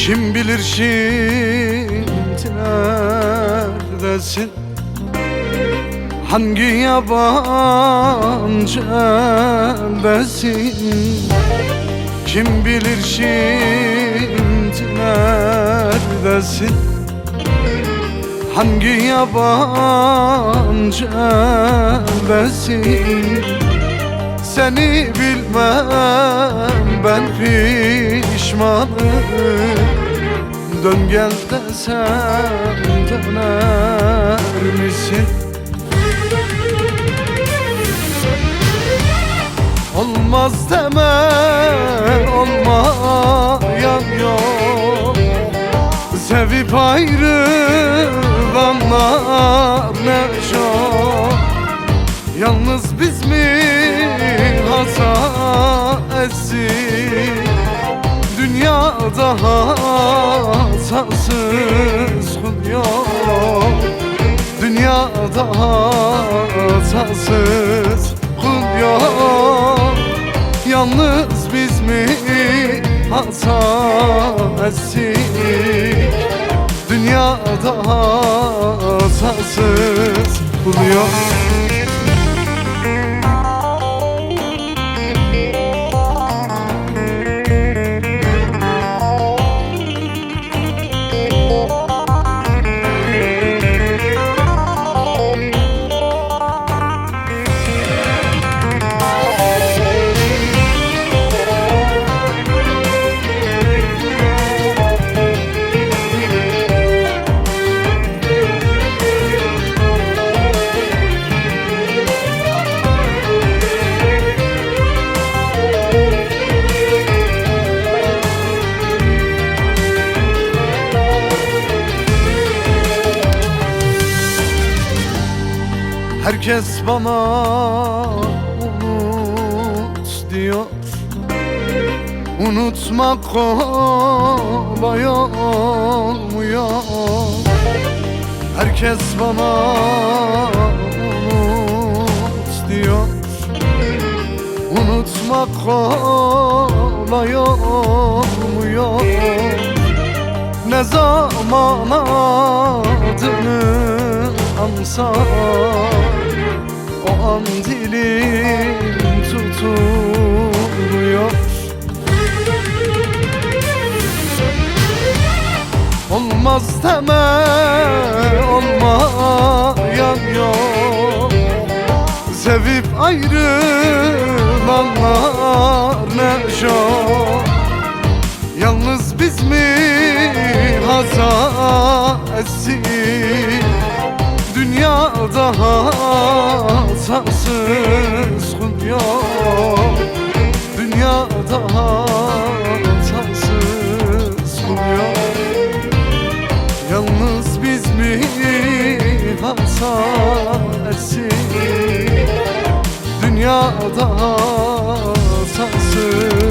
Kim bilir şimdi neredesin? Hangi yabancı eldesin? Kim bilir şimdi neredesin? Hangi yabancı eldesin? Seni bilmem ben pişmanım. Dön gel desem döner misin? Olmaz deme, olmayan yok. Sevip ayrılanlar ne çok. Yalnız biz mi hata etsin? Dünyada hatasız kul yok. Dünyada hatasız kul yok. Yalnız biz mi hata etsin? Dünyada hatasız kul yok. Herkes bana unut diyor. Unutmak kolay olmuyor. Herkes bana unut diyor. Unutmak kolay olmuyor. Ne zaman adını ansam o an dilim tutuluyor. Olmaz deme, olmayan yok. Sevip ayrılanlar ne çok. Yalnız biz mi hata etsin? Dünyada hatasız kul yok. Dünyada hatasız kul yok. Yalnız biz mi hata etsin? Dünyada hatasız